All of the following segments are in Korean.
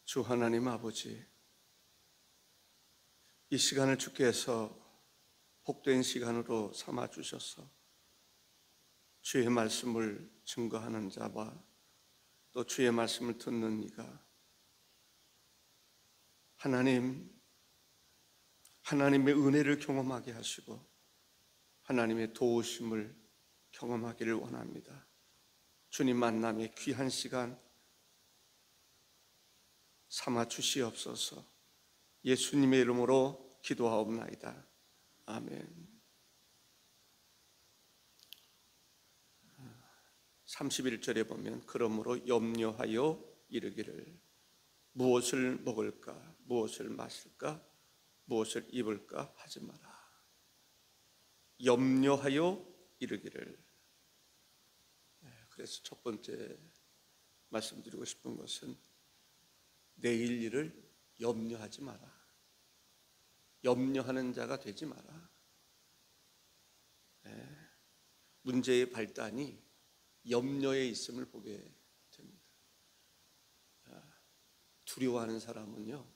주 하나님 아버지, 이 시간을 주께서 복된 시간으로 삼아 주셔서 주의 말씀을 증거하는 자와 또 주의 말씀을 듣는 이가 하나님의 은혜를 경험하게 하시고 하나님의 도우심을 경험하기를 원합니다. 주님 만남의 귀한 시간 삼아 주시옵소서. 예수님의 이름으로 기도하옵나이다. 아멘. 31절에 보면 그러므로 염려하여 이르기를 무엇을 먹을까, 무엇을 마실까, 무엇을 입을까 하지 마라. 염려하여 이르기를. 그래서 첫 번째 말씀드리고 싶은 것은 내일 일을 염려하지 마라. 염려하는 자가 되지 마라. 문제의 발단이 염려에 있음을 보게 됩니다. 두려워하는 사람은요,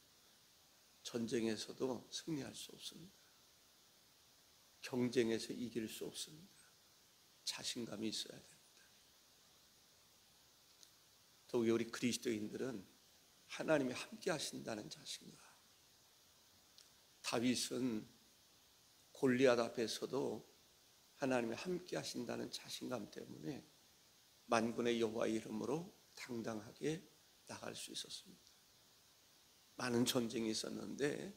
전쟁에서도 승리할 수 없습니다. 경쟁에서 이길 수 없습니다. 자신감이 있어야 됩니다. 더욱이 우리 그리스도인들은 하나님이 함께 하신다는 자신감. 다윗은 골리앗 앞에서도 하나님이 함께 하신다는 자신감 때문에 만군의 여호와의 이름으로 당당하게 나갈 수 있었습니다. 많은 전쟁이 있었는데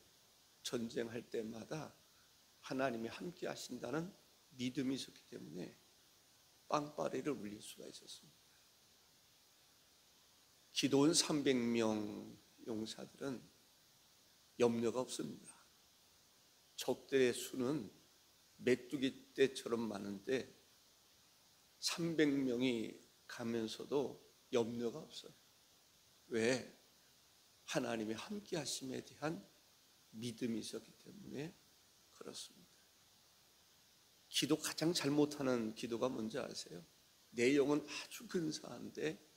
전쟁할 때마다 하나님이 함께 하신다는 믿음이 있었기 때문에 빵빠레를 울릴 수가 있었습니다. 기도원 300명 용사들은 염려가 없습니다. 적들의 수는 메뚜기 떼처럼 많은데 300명이 가면서도 염려가 없어요. 왜? 하나님이 함께 하심에 대한 믿음이 있었기 때문에 그렇습니다. 기도 가장 잘못하는 기도가 뭔지 아세요? 내용은 아주 근사한데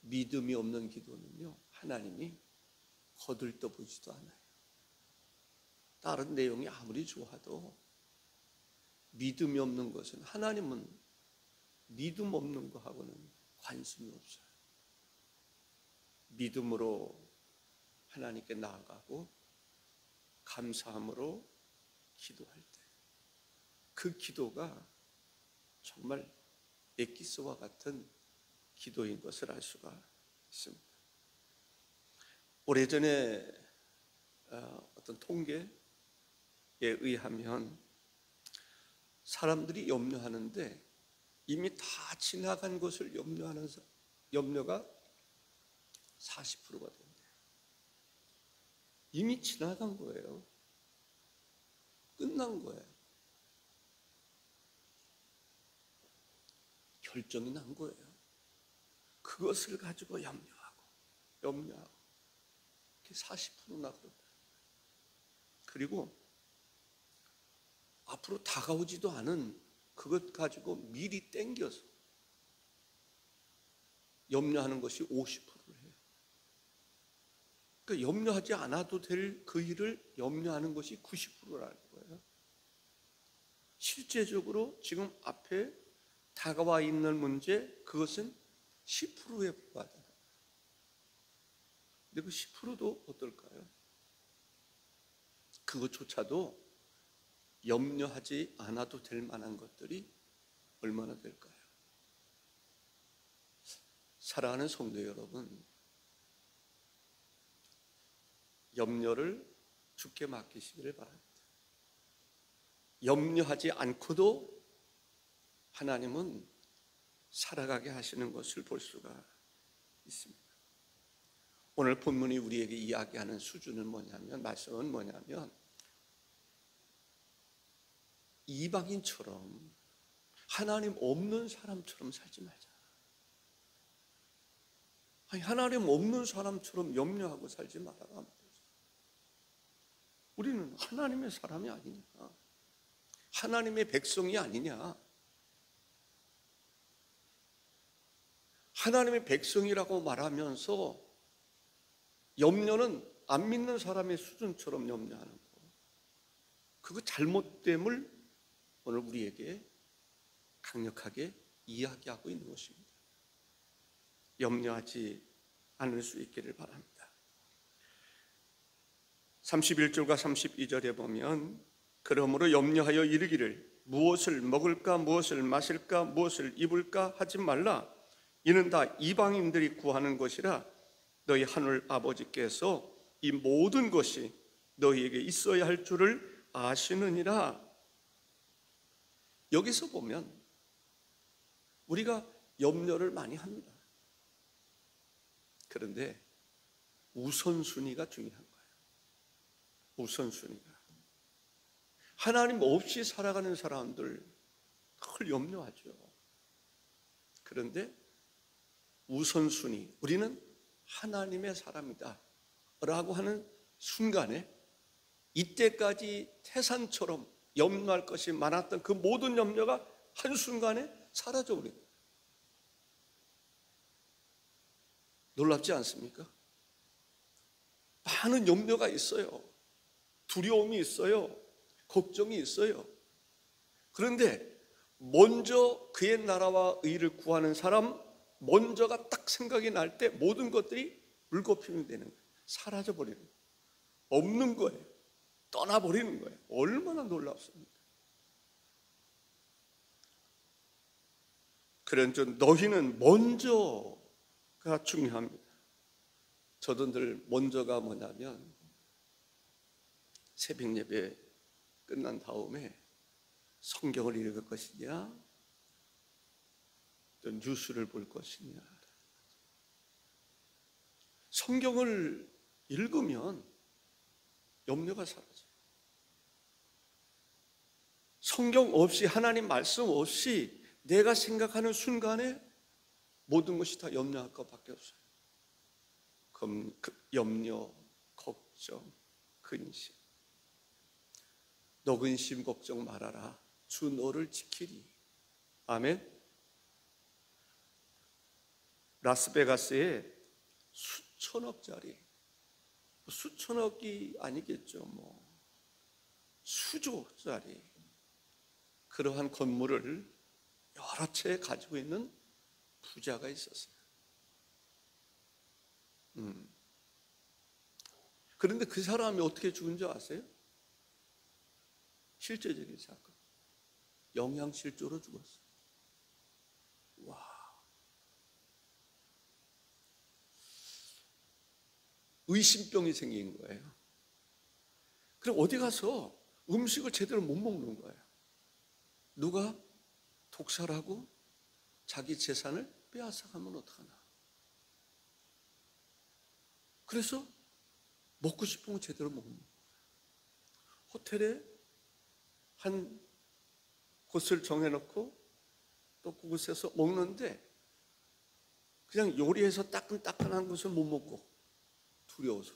믿음이 없는 기도는요, 하나님이 거들떠보지도 않아요. 다른 내용이 아무리 좋아도 믿음이 없는 것은, 하나님은 믿음 없는 거하고는 관심이 없어요. 믿음으로 하나님께 나아가고 감사함으로 기도할 때 그 기도가 정말 엑기스와 같은 기도인 것을 알 수가 있습니다. 오래전에 어떤 통계에 의하면 사람들이 염려하는데 이미 다 지나간 것을 염려하는 염려가 40%가 된대요. 이미 지나간 거예요. 끝난 거예요. 결정이 난 거예요. 그것을 가지고 염려하고 그게 40%나 그렇다. 그리고 앞으로 다가오지도 않은 그것 가지고 미리 땡겨서 염려하는 것이 50%를 해요. 그러니까 염려하지 않아도 될 그 일을 염려하는 것이 90%라는 거예요. 실제적으로 지금 앞에 다가와 있는 문제, 그것은 10%에 불과하다. 근데 그 10%도 어떨까요? 그것조차도 염려하지 않아도 될 만한 것들이 얼마나 될까요? 사랑하는 성도 여러분, 염려를 주께 맡기시기를 바랍니다. 염려하지 않고도 하나님은 살아가게 하시는 것을 볼 수가 있습니다. 오늘 본문이 우리에게 이야기하는 수준은 뭐냐면, 말씀은 뭐냐면, 이방인처럼 하나님 없는 사람처럼 살지 말자. 아니, 하나님 없는 사람처럼 염려하고 살지 말아라. 우리는 하나님의 사람이 아니냐, 하나님의 백성이 아니냐. 하나님의 백성이라고 말하면서 염려는 안 믿는 사람의 수준처럼 염려하는 거, 그거 잘못됨을 오늘 우리에게 강력하게 이야기하고 있는 것입니다. 염려하지 않을 수 있기를 바랍니다. 31절과 32절에 보면 그러므로 염려하여 이르기를 무엇을 먹을까 무엇을 마실까 무엇을 입을까 하지 말라. 이는 다 이방인들이 구하는 것이라. 너희 하늘 아버지께서 이 모든 것이 너희에게 있어야 할 줄을 아시느니라. 여기서 보면 우리가 염려를 많이 합니다. 그런데 우선순위가 중요한 거예요. 우선순위가. 하나님 없이 살아가는 사람들 늘 염려하죠. 그런데 우선순위, 우리는 하나님의 사람이다 라고 하는 순간에 이때까지 태산처럼 염려할 것이 많았던 그 모든 염려가 한순간에 사라져버린 거예요. 놀랍지 않습니까? 많은 염려가 있어요. 두려움이 있어요. 걱정이 있어요. 그런데 먼저 그의 나라와 의를 구하는 사람, 먼저가 딱 생각이 날 때 모든 것들이 물거품이 되는 거예요. 사라져버리는 거예요. 없는 거예요. 떠나버리는 거예요. 얼마나 놀랍습니까? 그런즉 너희는 먼저가 중요합니다. 저도 늘 먼저가 뭐냐면 새벽 예배 끝난 다음에 성경을 읽을 것이냐 또 뉴스를 볼 것이냐. 성경을 읽으면 염려가 사라져요. 성경 없이, 하나님 말씀 없이 내가 생각하는 순간에 모든 것이 다 염려할 것밖에 없어요. 염려, 걱정, 근심. 너 근심 걱정 말아라. 주 너를 지키리. 아멘. 라스베가스에 수천억짜리, 수천억이 아니겠죠, 수조짜리 그러한 건물을 여러 채 가지고 있는 부자가 있었어요. 그런데 그 사람이 어떻게 죽은 줄 아세요? 실제적인 사건. 영양실조로 죽었어요. 와. 의심병이 생긴 거예요. 그럼 어디 가서 음식을 제대로 못 먹는 거예요. 누가 독살하고 자기 재산을 빼앗아가면 어떡하나. 그래서 먹고 싶은 거 제대로 못 먹는 거예요. 호텔에 한 곳을 정해놓고 또 그곳에서 먹는데 그냥 요리해서 따끈따끈한 것을 못 먹고 두려워서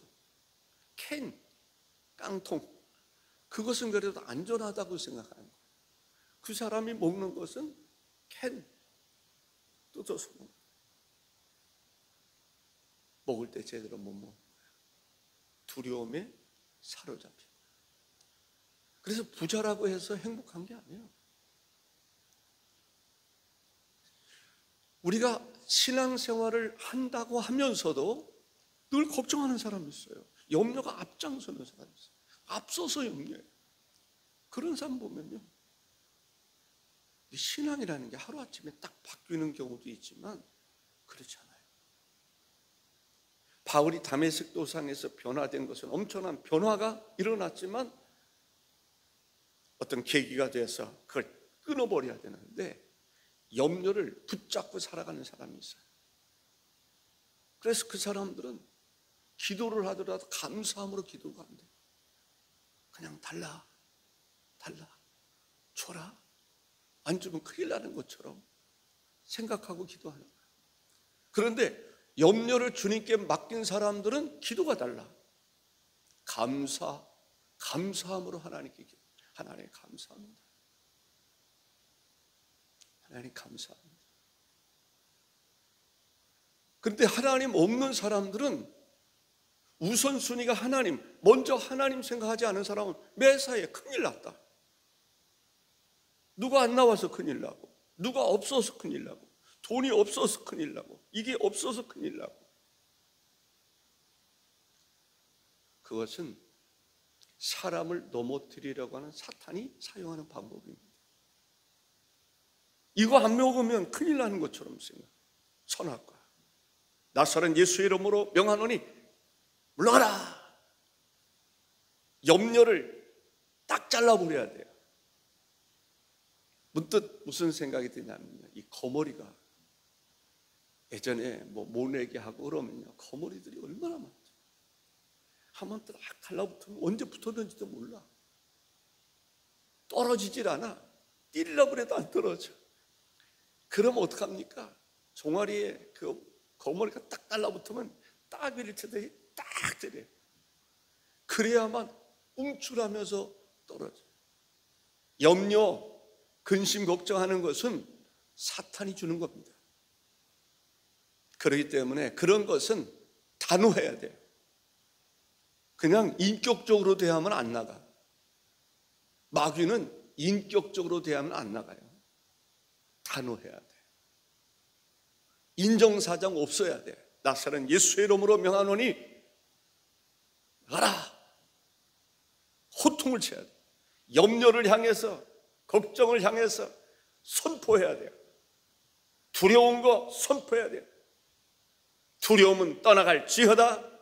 캔, 깡통 그것은 그래도 안전하다고 생각하는 거예요. 그 사람이 먹는 것은 캔 뜯어서 먹을 때 제대로 못 먹는 거예요. 두려움에 사로잡힌. 그래서 부자라고 해서 행복한 게 아니에요. 우리가 신앙생활을 한다고 하면서도 늘 걱정하는 사람이 있어요. 염려가 앞장서는 사람이 있어요. 앞서서 염려해요. 그런 사람 보면요, 신앙이라는 게 하루아침에 딱 바뀌는 경우도 있지만 그렇지 않아요. 바울이 다메섹 도상에서 변화된 것은 엄청난 변화가 일어났지만 어떤 계기가 돼서 그걸 끊어버려야 되는데 염려를 붙잡고 살아가는 사람이 있어요. 그래서 그 사람들은 기도를 하더라도 감사함으로 기도가 안 돼요. 그냥 달라 줘라, 안 주면 큰일 나는 것처럼 생각하고 기도하는 거예요. 그런데 염려를 주님께 맡긴 사람들은 기도가 달라. 감사함으로 하나님께 기도. 하나님 감사합니다. 하나님 감사합니다. 그런데 하나님 없는 사람들은 우선순위가 하나님, 먼저 하나님 생각하지 않은 사람은 매사에 큰일 났다. 누가 안 나와서 큰일 나고, 누가 없어서 큰일 나고, 돈이 없어서 큰일 나고, 이게 없어서 큰일 나고. 그것은 사람을 넘어뜨리려고 하는 사탄이 사용하는 방법입니다. 이거 안 먹으면 큰일 나는 것처럼 생각. 선악과 나사렛 예수 이름으로 명하노니 물러가라. 염려를 딱 잘라버려야 돼요. 문득 무슨 생각이 드냐면요, 이 거머리가 예전에 모내기 하고 그러면요, 거머리들이 얼마나 많죠. 한번 딱 달라붙으면 언제 붙었는지도 몰라. 떨어지질 않아. 뛰려고 해도 안 떨어져. 그럼 어떡합니까? 종아리에 그 거머리가 딱 달라붙으면 따귀를 치듯이 딱 때려. 그래야만 움츠라면서 떨어져. 염려, 근심, 걱정하는 것은 사탄이 주는 겁니다. 그렇기 때문에 그런 것은 단호해야 돼요. 그냥 인격적으로 대하면 안 나가. 마귀는 인격적으로 대하면 안 나가요. 단호해야 돼. 인정사정 없어야 돼. 나사렛 예수의 이름으로 명하노니 가라. 호통을 쳐야 돼. 염려를 향해서, 걱정을 향해서 선포해야 돼요. 두려운 거 선포해야 돼요. 두려움은 떠나갈지어다.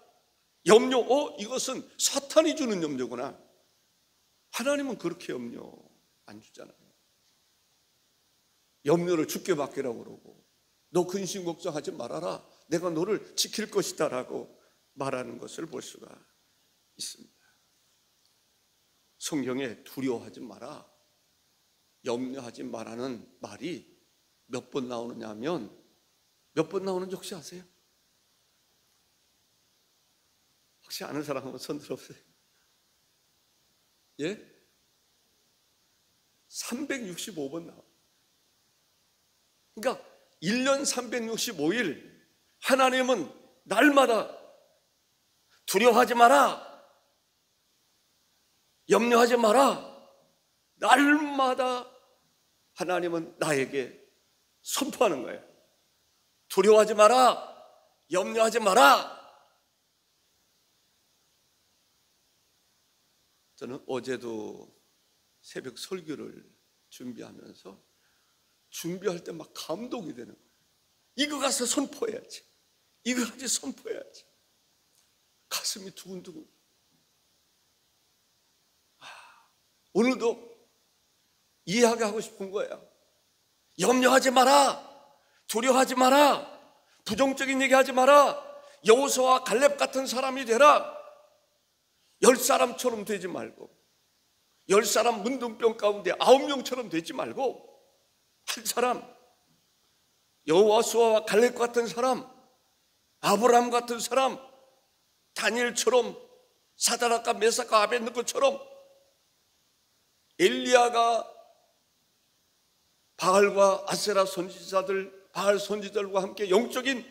염려, 이것은 사탄이 주는 염려구나. 하나님은 그렇게 염려 안 주잖아요. 염려를 주께 맡기라고 그러고, 너 근심 걱정하지 말아라, 내가 너를 지킬 것이다 라고 말하는 것을 볼 수가 있습니다. 성경에 두려워하지 마라, 염려하지 마라는 말이 몇 번 나오느냐 하면, 몇 번 나오는지 혹시 아세요? 혹시 아는 사람 한번 손 들어보세요. 예? 365번 나와요. 그러니까 1년 365일 하나님은 날마다 두려워하지 마라, 염려하지 마라, 날마다 하나님은 나에게 선포하는 거예요. 두려워하지 마라, 염려하지 마라. 저는 어제도 새벽 설교를 준비하면서 준비할 때 막 감동이 되는 거예요. 이거 가서 선포해야지, 이거 가서 선포해야지. 가슴이 두근두근. 오늘도 이해하게 하고 싶은 거예요. 염려하지 마라, 두려워하지 마라, 부정적인 얘기하지 마라, 여호수아와 갈렙 같은 사람이 되라. 10사람처럼 되지 말고, 10사람 문둥병 가운데 9명처럼 되지 말고, 한 사람, 여호수아와 갈렙 같은 사람, 아브라함 같은 사람, 다니엘처럼, 사드락과 메삭과 아벳느고처럼, 엘리야가 바알과 아세라 선지자들, 바알 선지자들과 함께 영적인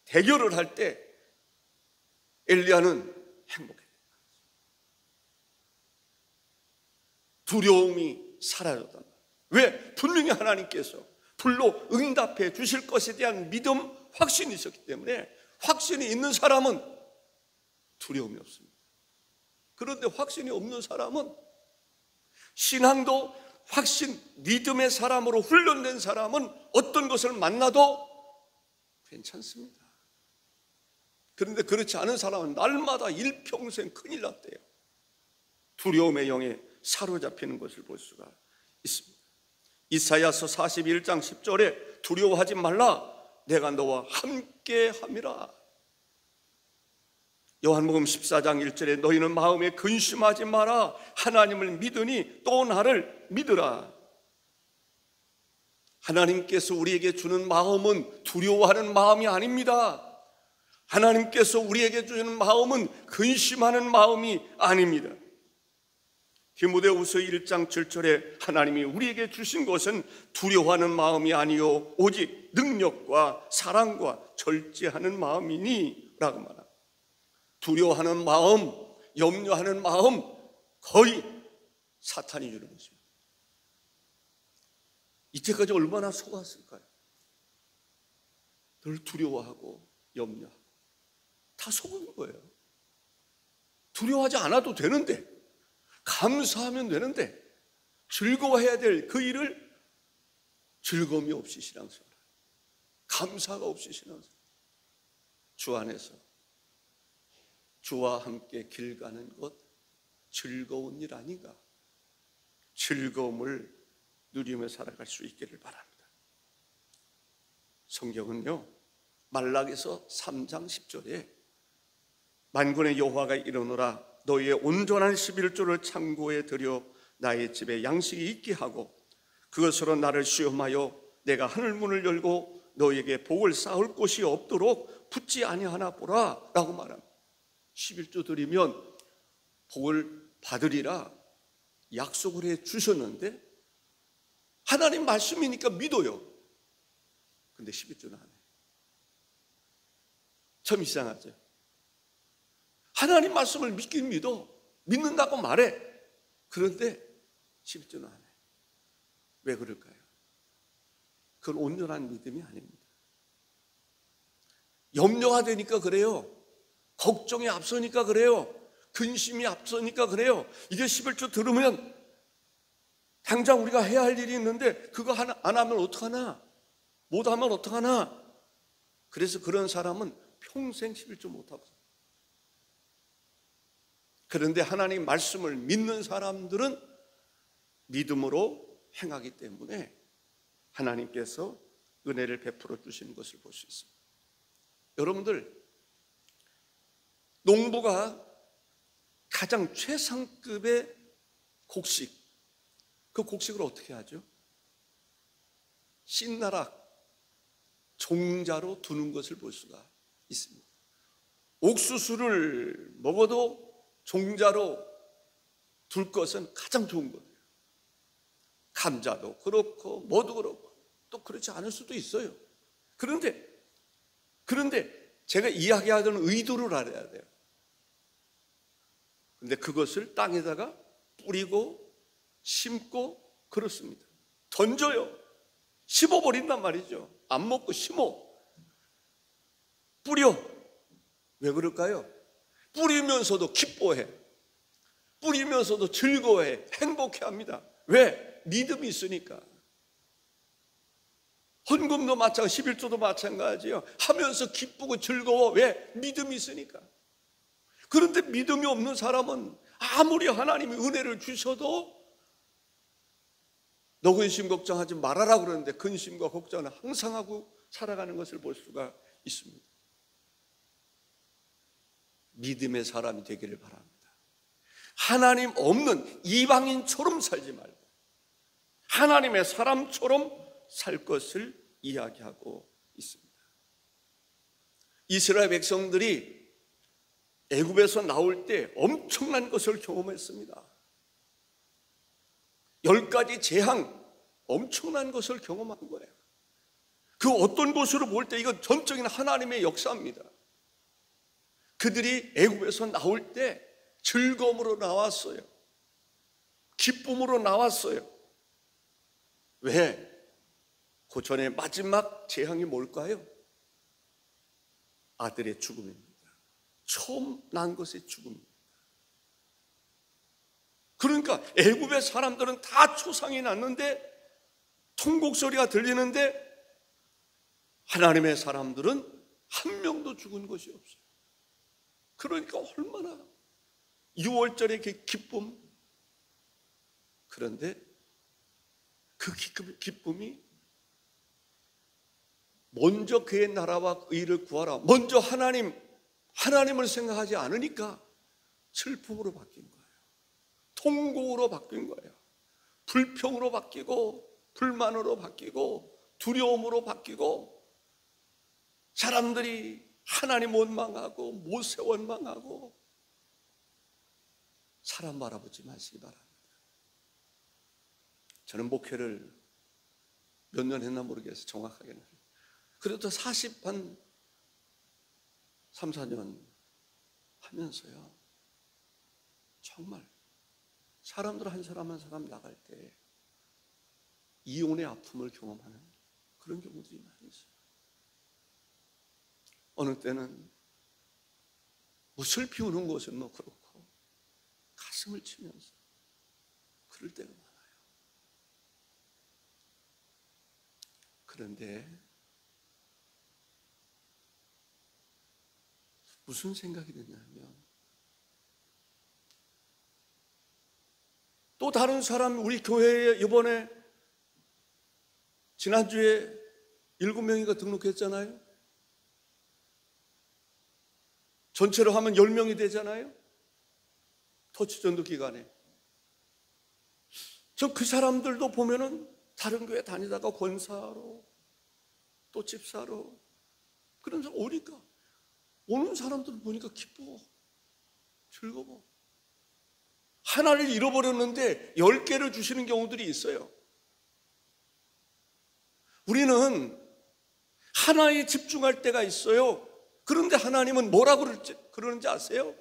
대결을 할 때 엘리야는 행복해. 두려움이 사라졌단 말이에요. 왜? 분명히 하나님께서 불로 응답해 주실 것에 대한 믿음, 확신이 있었기 때문에, 확신이 있는 사람은 두려움이 없습니다. 그런데 확신이 없는 사람은, 신앙도 확신, 믿음의 사람으로 훈련된 사람은 어떤 것을 만나도 괜찮습니다. 그런데 그렇지 않은 사람은 날마다 일평생 큰일 났대요. 두려움의 영에 사로잡히는 것을 볼 수가 있습니다. 이사야서 41장 10절에 두려워하지 말라, 내가 너와 함께 함이라. 요한복음 14장 1절에 너희는 마음에 근심하지 마라, 하나님을 믿으니 또 나를 믿으라. 하나님께서 우리에게 주는 마음은 두려워하는 마음이 아닙니다. 하나님께서 우리에게 주는 마음은 근심하는 마음이 아닙니다. 디모데후서 1장 7절에 하나님이 우리에게 주신 것은 두려워하는 마음이 아니요 오직 능력과 사랑과 절제하는 마음이니 라고 말합니다. 두려워하는 마음, 염려하는 마음, 거의 사탄이 주는 것입니다. 이때까지 얼마나 속았을까요? 늘 두려워하고 염려하고 다 속은 거예요. 두려워하지 않아도 되는데, 감사하면 되는데, 즐거워해야 될 그 일을 즐거움이 없이 신앙생활, 감사가 없이 신앙생활. 주 안에서 주와 함께 길 가는 것 즐거운 일 아닌가? 즐거움을 누리며 살아갈 수 있기를 바랍니다. 성경은요, 말라기서 3장 10절에 만군의 여호와가 이르노라 너희의 온전한 11조를 창고에 들여 나의 집에 양식이 있게 하고 그것으로 나를 시험하여 내가 하늘 문을 열고 너희에게 복을 쌓을 곳이 없도록 붙지 아니하나 보라 라고 말합니다. 11조 드리면 복을 받으리라 약속을 해 주셨는데 하나님 말씀이니까 믿어요. 근데 11조는 안 해요. 참 이상하죠. 하나님 말씀을 믿긴 믿어. 믿는다고 말해. 그런데 11조는 안 해. 왜 그럴까요? 그건 온전한 믿음이 아닙니다. 염려가 되니까 그래요. 걱정이 앞서니까 그래요. 근심이 앞서니까 그래요. 이게 11조 들으면 당장 우리가 해야 할 일이 있는데 그거 안 하면 어떡하나? 못하면 어떡하나? 그래서 그런 사람은 평생 11조 못하고 살아요. 그런데 하나님 말씀을 믿는 사람들은 믿음으로 행하기 때문에 하나님께서 은혜를 베풀어 주시는 것을 볼 수 있습니다. 여러분들, 농부가 가장 최상급의 곡식, 그 곡식을 어떻게 하죠? 씨나락, 종자로 두는 것을 볼 수가 있습니다. 옥수수를 먹어도 종자로 둘 것은 가장 좋은 거예요. 감자도 그렇고 뭐도 그렇고 또 그렇지 않을 수도 있어요. 그런데 제가 이야기하던 의도를 알아야 돼요. 근데 그것을 땅에다가 뿌리고 심고 그렇습니다. 던져요. 심어버린단 말이죠. 안 먹고 심어. 뿌려. 왜 그럴까요? 뿌리면서도 기뻐해. 뿌리면서도 즐거워해. 행복해합니다. 왜? 믿음이 있으니까. 헌금도 마찬가지, 11조도 마찬가지예요. 하면서 기쁘고 즐거워. 왜? 믿음이 있으니까. 그런데 믿음이 없는 사람은 아무리 하나님이 은혜를 주셔도 너 근심 걱정하지 말아라 그러는데 근심과 걱정은 항상 하고 살아가는 것을 볼 수가 있습니다. 믿음의 사람이 되기를 바랍니다. 하나님 없는 이방인처럼 살지 말고 하나님의 사람처럼 살 것을 이야기하고 있습니다. 이스라엘 백성들이 애굽에서 나올 때 엄청난 것을 경험했습니다. 10가지 재앙, 엄청난 것을 경험한 거예요. 그 어떤 것으로 볼 때 이건 전적인 하나님의 역사입니다. 그들이 애굽에서 나올 때 즐거움으로 나왔어요. 기쁨으로 나왔어요. 왜? 고전의 마지막 재앙이 뭘까요? 아들의 죽음입니다. 처음 난 것의 죽음입니다. 그러니까 애굽의 사람들은 다 초상이 났는데 통곡 소리가 들리는데 하나님의 사람들은 한 명도 죽은 것이 없어요. 그러니까 얼마나 6월절의 기쁨. 그런데 그 기쁨이 먼저 그의 나라와 의를 구하라. 먼저 하나님을 생각하지 않으니까 슬픔으로 바뀐 거예요. 통곡으로 바뀐 거예요. 불평으로 바뀌고 불만으로 바뀌고 두려움으로 바뀌고 사람들이 하나님 원망하고 모세 원망하고 사람 바라보지 마시기 바랍니다. 저는 목회를 몇 년 했나 모르겠어요. 정확하게는. 그래도 3, 4년 하면서요, 정말 사람들 한 사람 한 사람 나갈 때 이혼의 아픔을 경험하는 그런 경우들이 많이 있어요. 어느 때는 뭐 슬피 우는 것은 뭐 그렇고 가슴을 치면서 그럴 때가 많아요. 그런데 무슨 생각이 드냐면, 또 다른 사람, 우리 교회에 이번에 지난주에 7명이가 등록했잖아요. 전체로 하면 10명이 되잖아요. 터치전도 기간에. 저 그 사람들도 보면은 다른 교회 다니다가 권사로 또 집사로 그런 사람 오니까, 오는 사람들 보니까 기뻐, 즐거워. 하나를 잃어버렸는데 10개를 주시는 경우들이 있어요. 우리는 하나에 집중할 때가 있어요. 그런데 하나님은 뭐라고 그러는지 아세요?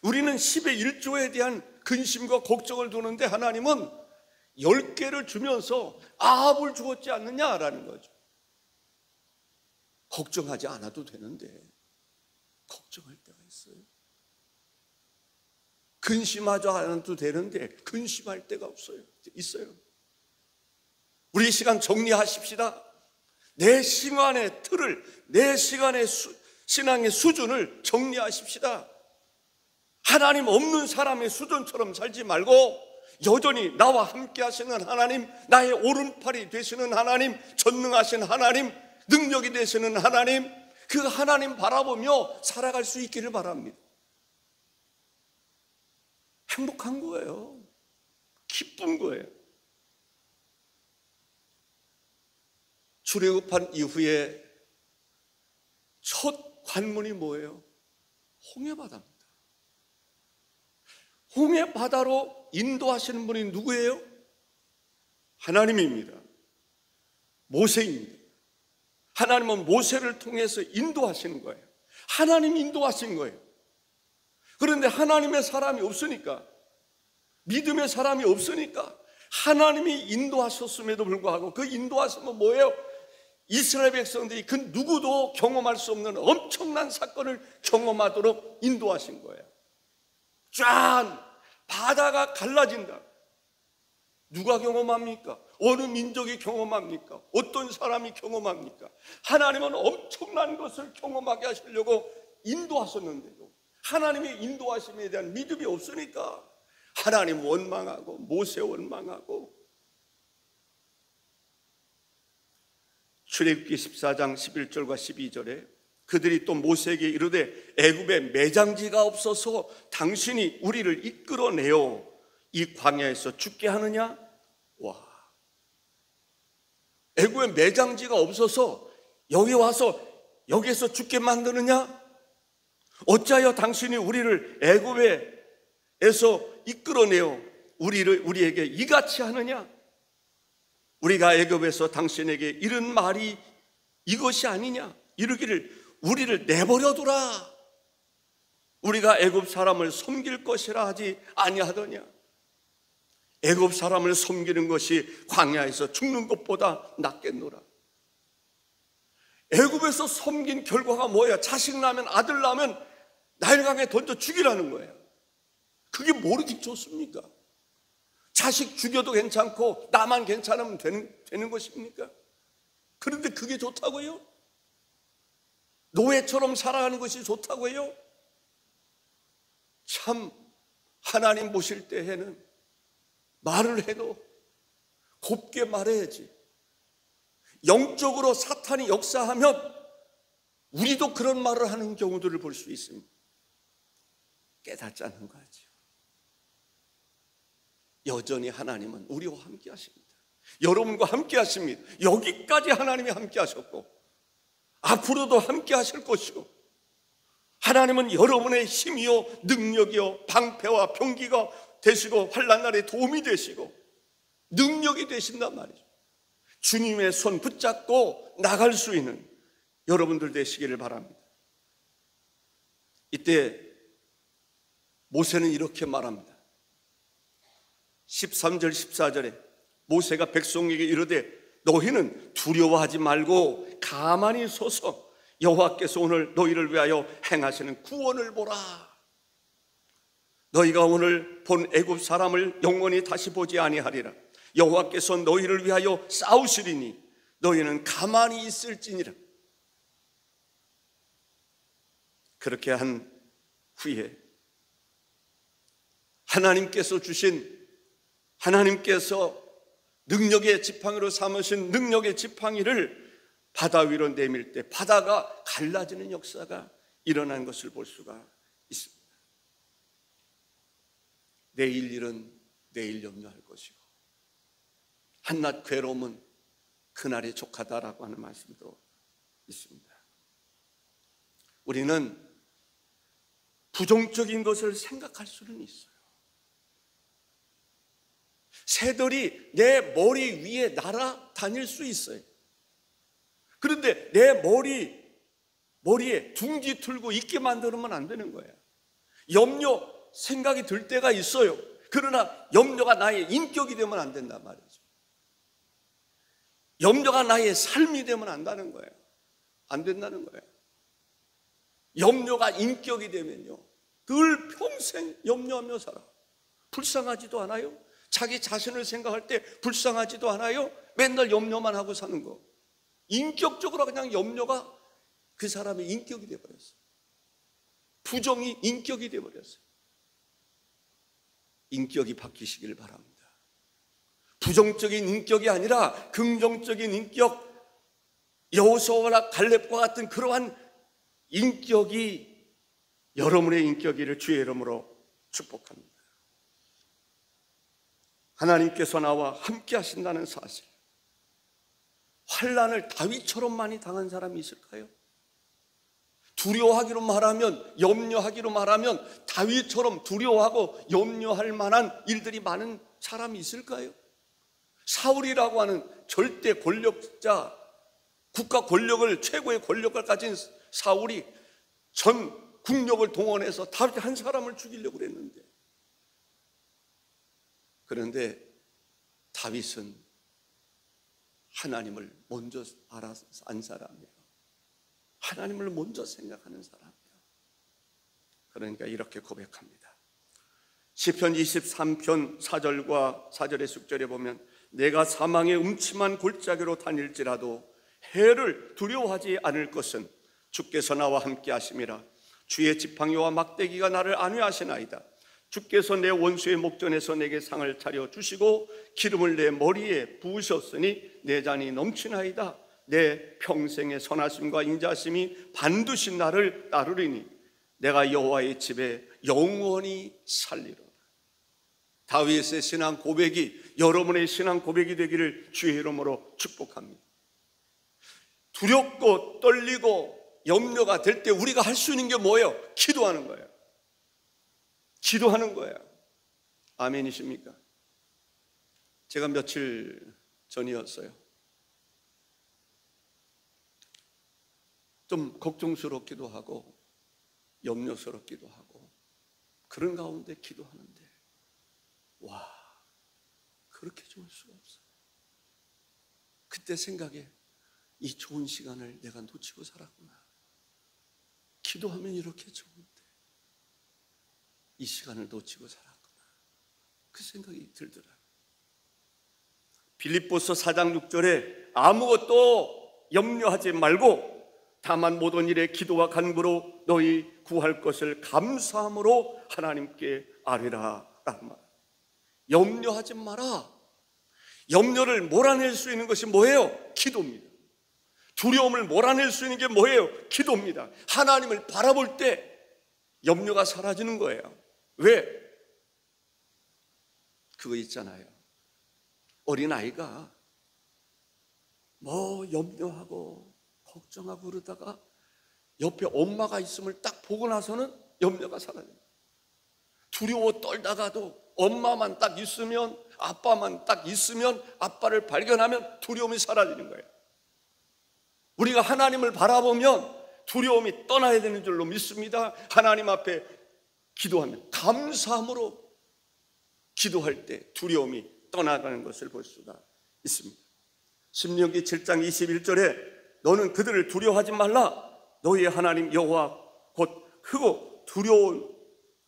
우리는 10의 1조에 대한 근심과 걱정을 두는데 하나님은 10개를 주면서 아합을 주었지 않느냐라는 거죠. 걱정하지 않아도 되는데 걱정할 때가 있어요. 근심하지 않아도 되는데 근심할 때가 있어요. 우리 시간 정리하십시다. 내 시간의 틀을, 내 시간의 신앙의 수준을 정리하십시다. 하나님 없는 사람의 수준처럼 살지 말고 여전히 나와 함께 하시는 하나님, 나의 오른팔이 되시는 하나님, 전능하신 하나님, 능력이 되시는 하나님, 그 하나님 바라보며 살아갈 수 있기를 바랍니다. 행복한 거예요. 기쁜 거예요. 출애굽한 이후에 첫 관문이 뭐예요? 홍해바다입니다. 홍해바다로 인도하시는 분이 누구예요? 하나님입니다. 모세입니다. 하나님은 모세를 통해서 인도하시는 거예요. 하나님이 인도하신 거예요. 그런데 하나님의 사람이 없으니까, 믿음의 사람이 없으니까 하나님이 인도하셨음에도 불구하고 그 인도하심은 뭐예요? 이스라엘 백성들이 그 누구도 경험할 수 없는 엄청난 사건을 경험하도록 인도하신 거예요. 짠! 바다가 갈라진다. 누가 경험합니까? 어느 민족이 경험합니까? 어떤 사람이 경험합니까? 하나님은 엄청난 것을 경험하게 하시려고 인도하셨는데도 하나님의 인도하심에 대한 믿음이 없으니까 하나님 원망하고 모세 원망하고. 출애굽기 14장 11절과 12절에 그들이 또 모세에게 이르되 애굽에 매장지가 없어서 당신이 우리를 이끌어내어 이 광야에서 죽게 하느냐? 와, 애굽에 매장지가 없어서 여기 와서 여기에서 죽게 만드느냐? 어찌하여 당신이 우리를 애굽에서 이끌어내어 우리에게 이같이 하느냐? 우리가 애굽에서 당신에게 이른 말이 이것이 아니냐? 이르기를 우리를 내버려두라. 우리가 애굽 사람을 섬길 것이라 하지 아니하더냐? 애굽 사람을 섬기는 것이 광야에서 죽는 것보다 낫겠노라. 애굽에서 섬긴 결과가 뭐야? 자식 낳으면, 아들 낳으면 나일강에 던져 죽이라는 거예요. 그게 뭐 이렇게 좋습니까? 자식 죽여도 괜찮고 나만 괜찮으면 되는 것입니까? 그런데 그게 좋다고요? 노예처럼 살아가는 것이 좋다고요? 참, 하나님 보실 때에는 말을 해도 곱게 말해야지. 영적으로 사탄이 역사하면 우리도 그런 말을 하는 경우들을 볼 수 있습니다. 깨닫지 않는 거죠. 여전히 하나님은 우리와 함께 하십니다. 여러분과 함께 하십니다. 여기까지 하나님이 함께 하셨고 앞으로도 함께 하실 것이고, 하나님은 여러분의 힘이요 능력이요 방패와 병기가 되시고 환난날에 도움이 되시고 능력이 되신단 말이죠. 주님의 손 붙잡고 나갈 수 있는 여러분들 되시기를 바랍니다. 이때 모세는 이렇게 말합니다. 13절 14절에 모세가 백성에게 이르되 너희는 두려워하지 말고 가만히 서서 여호와께서 오늘 너희를 위하여 행하시는 구원을 보라. 너희가 오늘 본 애굽 사람을 영원히 다시 보지 아니하리라. 여호와께서 너희를 위하여 싸우시리니 너희는 가만히 있을지니라. 그렇게 한 후에 하나님께서 능력의 지팡이로 삼으신 능력의 지팡이를 바다 위로 내밀 때 바다가 갈라지는 역사가 일어난 것을 볼 수가 있습니다. 내일 일은 내일 염려할 것이고 한낱 괴로움은 그날이 족하다라고 하는 말씀도 있습니다. 우리는 부정적인 것을 생각할 수는 있어요. 새들이 내 머리 위에 날아다닐 수 있어요. 그런데 내 머리에 둥지 틀고 있게 만들면 안 되는 거예요. 염려 생각이 들 때가 있어요. 그러나 염려가 나의 인격이 되면 안 된단 말이죠. 염려가 나의 삶이 되면 안 된다는 거예요. 안 된다는 거예요. 염려가 인격이 되면요, 늘 평생 염려하며 살아. 불쌍하지도 않아요. 자기 자신을 생각할 때 불쌍하지도 않아요. 맨날 염려만 하고 사는 거. 인격적으로 그냥 염려가 그 사람의 인격이 되어버렸어요. 부정이 인격이 되어버렸어요. 인격이 바뀌시길 바랍니다. 부정적인 인격이 아니라 긍정적인 인격, 여호수아와 갈렙과 같은 그러한 인격이 여러분의 인격이를 주의 이름으로 축복합니다. 하나님께서 나와 함께 하신다는 사실. 환난을 다윗처럼 많이 당한 사람이 있을까요? 두려워하기로 말하면, 염려하기로 말하면 다윗처럼 두려워하고 염려할 만한 일들이 많은 사람이 있을까요? 사울이라고 하는 절대 권력자, 국가 권력을, 최고의 권력을 가진 사울이 전 국력을 동원해서 다윗 한 사람을 죽이려고 그랬는데, 그런데 다윗은 하나님을 먼저 알아서 안 사람이에요. 하나님을 먼저 생각하는 사람이에요. 그러니까 이렇게 고백합니다. 시편 23편 4절과 4절의 숙절에 보면 내가 사망의 음침한 골짜기로 다닐지라도 해를 두려워하지 않을 것은 주께서 나와 함께 하심이라. 주의 지팡이와 막대기가 나를 안위하시나이다. 주께서 내 원수의 목전에서 내게 상을 차려 주시고 기름을 내 머리에 부으셨으니 내 잔이 넘치나이다. 내 평생의 선하심과 인자심이 반드시 나를 따르리니 내가 여호와의 집에 영원히 살리로다. 다윗의 신앙 고백이 여러분의 신앙 고백이 되기를 주의 이름으로 축복합니다. 두렵고 떨리고 염려가 될 때 우리가 할 수 있는 게 뭐예요? 기도하는 거예요. 기도하는 거예요. 아멘이십니까? 제가 며칠 전이었어요. 좀 걱정스럽기도 하고 염려스럽기도 하고 그런 가운데 기도하는데 와, 그렇게 좋을 수가 없어요. 그때 생각에 이 좋은 시간을 내가 놓치고 살았구나. 기도하면 이렇게 좋은데 이 시간을 놓치고 살았구나. 그 생각이 들더라고요. 빌립보서 4장 6절에 아무것도 염려하지 말고 다만 모든 일에 기도와 간구로 너희 구할 것을 감사함으로 하나님께 아뢰라 라는 말. 염려하지 마라. 염려를 몰아낼 수 있는 것이 뭐예요? 기도입니다. 두려움을 몰아낼 수 있는 게 뭐예요? 기도입니다. 하나님을 바라볼 때 염려가 사라지는 거예요. 왜? 그거 있잖아요. 어린아이가 뭐 염려하고 걱정하고 그러다가 옆에 엄마가 있음을 딱 보고 나서는 염려가 사라져요. 두려워 떨다가도 엄마만 딱 있으면, 아빠만 딱 있으면, 아빠를 발견하면 두려움이 사라지는 거예요. 우리가 하나님을 바라보면 두려움이 떠나야 되는 줄로 믿습니다. 하나님 앞에 기도하면, 감사함으로 기도할 때 두려움이 떠나가는 것을 볼 수가 있습니다. 신명기 7장 21절에 너는 그들을 두려워하지 말라. 너희의 하나님 여호와 곧 크고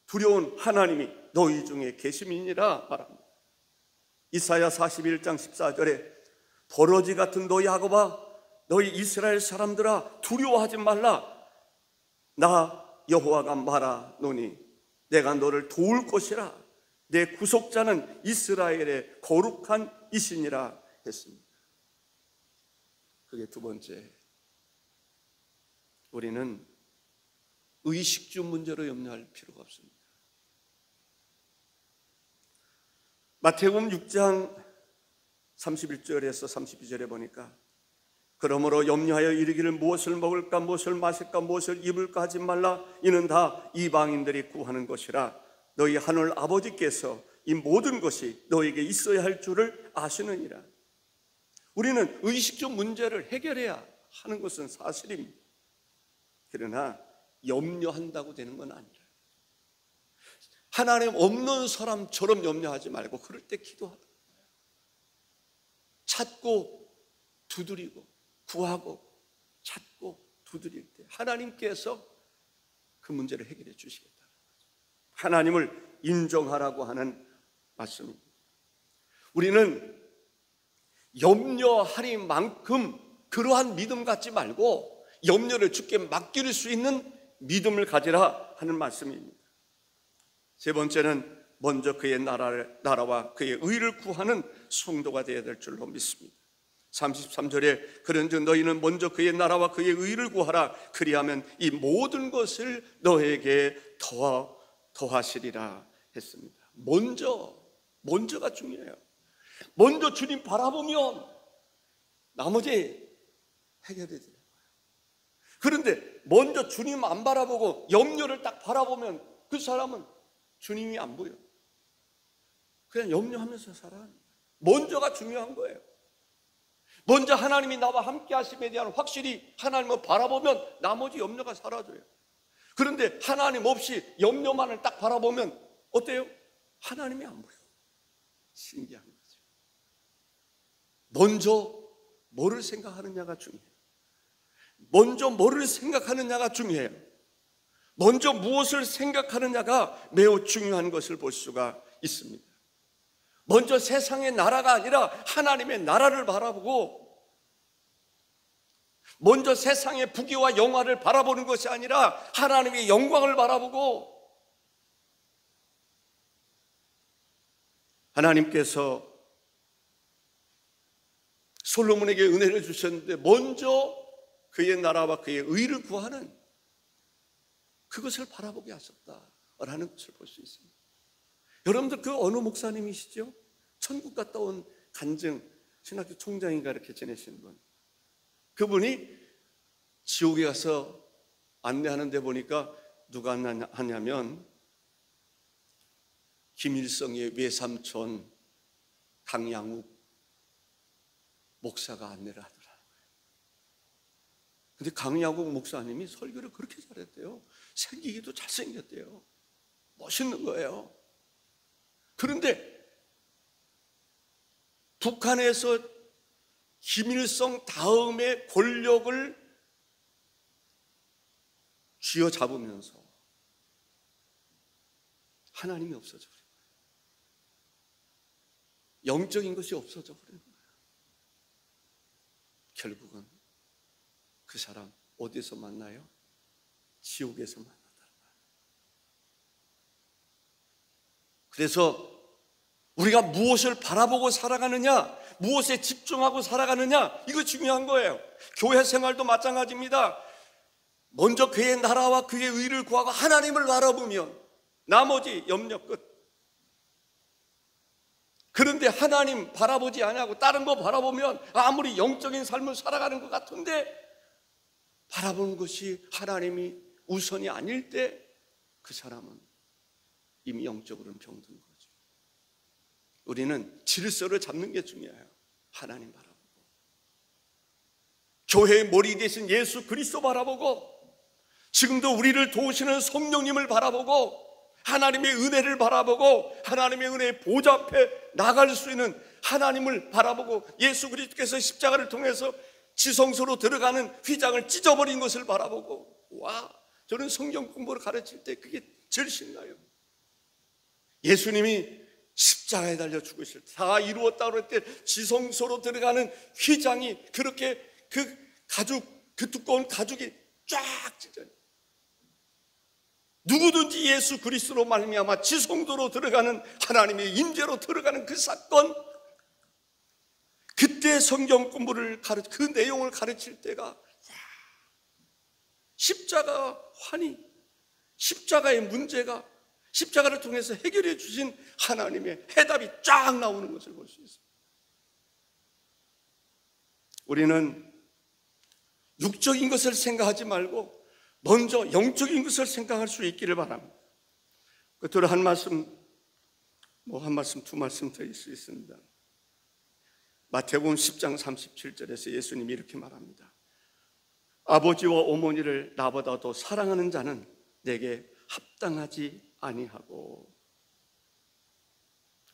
두려운 하나님이 너희 중에 계심이니라 말합니다. 이사야 41장 14절에 버러지 같은 너희 야곱아, 너희 이스라엘 사람들아, 두려워하지 말라. 나 여호와가 말하노니 내가 너를 도울 것이라. 내 구속자는 이스라엘의 거룩한 이시니라 했습니다. 그게 두 번째, 우리는 의식주 문제로 염려할 필요가 없습니다. 마태복음 6장 31절에서 32절에 보니까 그러므로 염려하여 이르기를 무엇을 먹을까 무엇을 마실까 무엇을 입을까 하지 말라. 이는 다 이방인들이 구하는 것이라. 너희 하늘 아버지께서 이 모든 것이 너에게 있어야 할 줄을 아시느니라. 우리는 의식주 문제를 해결해야 하는 것은 사실입니다. 그러나 염려한다고 되는 건 아니라, 하나님 없는 사람처럼 염려하지 말고 그럴 때 기도하라. 찾고 두드리고 구하고 찾고 두드릴 때 하나님께서 그 문제를 해결해 주시겠다. 하나님을 인정하라고 하는 말씀입니다. 우리는 염려하리만큼 그러한 믿음 갖지 말고 염려를 주께 맡길 수 있는 믿음을 가지라 하는 말씀입니다. 세 번째는 먼저 그의 나라와 그의 의를 구하는 성도가 되어야 될 줄로 믿습니다. 33절에 그런즉 너희는 먼저 그의 나라와 그의 의를 구하라. 그리하면 이 모든 것을 너에게 더하시리라 했습니다. 먼저가 중요해요. 먼저 주님 바라보면 나머지 해결이 돼요. 그런데 먼저 주님 안 바라보고 염려를 딱 바라보면 그 사람은 주님이 안 보여. 그냥 염려하면서 살아요. 먼저가 중요한 거예요. 먼저 하나님이 나와 함께 하심에 대한 확실히 하나님을 바라보면 나머지 염려가 사라져요. 그런데 하나님 없이 염려만을 딱 바라보면 어때요? 하나님이 안 보여. 신기한 거죠. 먼저 뭐를 생각하느냐가 중요해요. 먼저 뭐를 생각하느냐가 중요해요. 먼저 무엇을 생각하느냐가 매우 중요한 것을 볼 수가 있습니다. 먼저 세상의 나라가 아니라 하나님의 나라를 바라보고, 먼저 세상의 부귀와 영화를 바라보는 것이 아니라 하나님의 영광을 바라보고, 하나님께서 솔로몬에게 은혜를 주셨는데 먼저 그의 나라와 그의 의를 구하는 그것을 바라보게 하셨다라는 것을 볼 수 있습니다. 여러분들 그 어느 목사님이시죠? 천국 갔다 온 간증 신학교 총장인가 이렇게 지내시는 분, 그분이 지옥에 가서 안내하는데 보니까 누가 하냐면 김일성의 외삼촌 강양욱 목사가 안내를 하더라고요. 근데 강양욱 목사님이 설교를 그렇게 잘했대요. 생기기도 잘생겼대요. 멋있는 거예요. 그런데 북한에서 김일성 다음의 권력을 쥐어잡으면서 하나님이 없어져 버린 거예요. 영적인 것이 없어져 버린 거예요. 결국은 그 사람 어디서 만나요? 지옥에서 만나더라고요. 그래서 우리가 무엇을 바라보고 살아가느냐, 무엇에 집중하고 살아가느냐, 이거 중요한 거예요. 교회 생활도 마찬가지입니다. 먼저 그의 나라와 그의 의를 구하고 하나님을 바라보면 나머지 염려 끝. 그런데 하나님 바라보지 않냐고 다른 거 바라보면 아무리 영적인 삶을 살아가는 것 같은데 바라보는 것이 하나님이 우선이 아닐 때 그 사람은 이미 영적으로는 병든 거죠. 우리는 질서를 잡는 게 중요해요. 하나님 바라보고, 교회의 머리 대신 예수 그리스도 바라보고, 지금도 우리를 도우시는 성령님을 바라보고, 하나님의 은혜를 바라보고 하나님의 은혜의 보좌 앞에 나갈 수 있는 하나님을 바라보고 예수 그리스도께서 십자가를 통해서 지성소로 들어가는 휘장을 찢어버린 것을 바라보고, 와, 저는 성경 공부를 가르칠 때 그게 제일 신나요. 예수님이 십자가에 달려 죽으실 때, 다 이루었다 그럴 때 지성소로 들어가는 휘장이 그렇게 그 가죽, 그 두꺼운 가죽이 쫙 찢어요. 누구든지 예수 그리스도로 말미암아 지성소로 들어가는, 하나님의 임재로 들어가는 그 사건, 그때 성경 공부를 그 내용을 가르칠 때가, 십자가 환희, 십자가의 문제가 십자가를 통해서 해결해 주신 하나님의 해답이 쫙 나오는 것을 볼 수 있습니다. 우리는 육적인 것을 생각하지 말고 먼저 영적인 것을 생각할 수 있기를 바랍니다. 끝으로 한 말씀, 두 말씀 드릴 수 있습니다. 마태복음 10장 37절에서 예수님이 이렇게 말합니다. 아버지와 어머니를 나보다 더 사랑하는 자는 내게 합당하지 아니하고.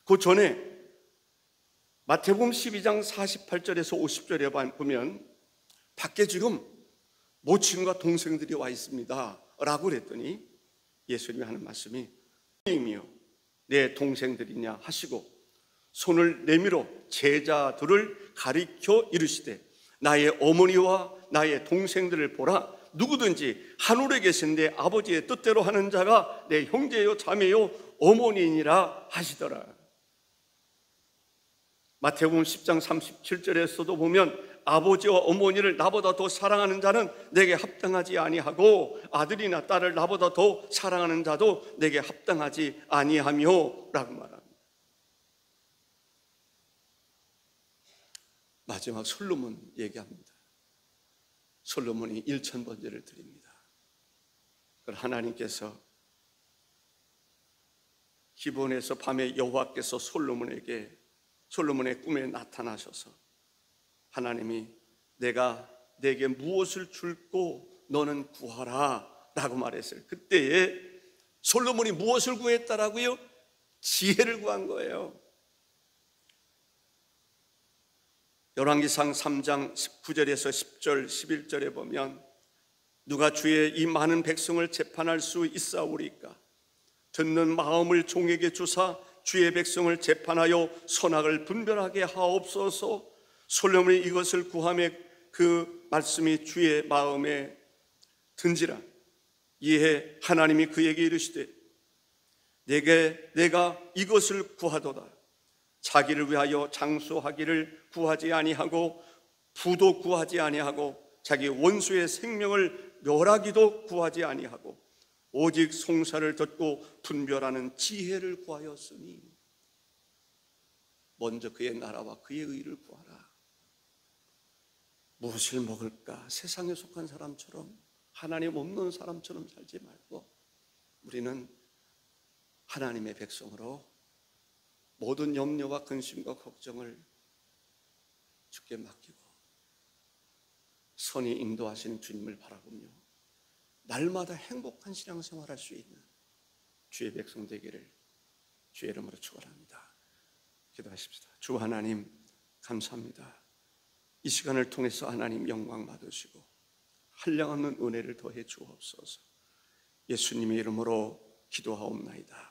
그 전에 마태복음 12장 48절에서 50절에 보면 밖에 지금 모친과 동생들이 와 있습니다 라고 그랬더니 예수님이 하는 말씀이, 님이요 내 동생들이냐 하시고 손을 내밀어 제자들을 가리켜 이르시되 나의 어머니와 나의 동생들을 보라. 누구든지 하늘에 계신 내 아버지의 뜻대로 하는 자가 내 형제요 자매요 어머니니라 하시더라. 마태복음 10장 37절에서도 보면 아버지와 어머니를 나보다 더 사랑하는 자는 내게 합당하지 아니하고 아들이나 딸을 나보다 더 사랑하는 자도 내게 합당하지 아니하며 라고 말합니다. 마지막 솔로몬 얘기합니다. 솔로몬이 1000번제를 드립니다. 그걸 하나님께서 기브온에서 밤에 여호와께서 솔로몬의 꿈에 나타나셔서 하나님이 내가 내게 무엇을 줄고 너는 구하라 라고 말했어요. 그때에 솔로몬이 무엇을 구했다라고요? 지혜를 구한 거예요. 열왕기상 3장 9절에서 10절 11절에 보면 누가 주의 이 많은 백성을 재판할 수 있사오리까? 듣는 마음을 종에게 주사 주의 백성을 재판하여 선악을 분별하게 하옵소서. 솔로몬이 이것을 구하며 그 말씀이 주의 마음에 든지라. 이에 하나님이 그에게 이르시되 내가 이것을 구하도다. 자기를 위하여 장수하기를 구하지 아니하고 부도 구하지 아니하고 자기 원수의 생명을 멸하기도 구하지 아니하고 오직 송사를 듣고 분별하는 지혜를 구하였으니. 먼저 그의 나라와 그의 의를 구하라. 무엇을 먹을까? 세상에 속한 사람처럼, 하나님 없는 사람처럼 살지 말고 우리는 하나님의 백성으로 모든 염려와 근심과 걱정을 주께 맡기고 선히 인도하시는 주님을 바라보며 날마다 행복한 신앙생활할 수 있는 주의 백성 되기를 주의 이름으로 축원합니다. 기도하십시다. 주 하나님 감사합니다. 이 시간을 통해서 하나님 영광 받으시고 한량없는 은혜를 더해 주옵소서. 예수님의 이름으로 기도하옵나이다.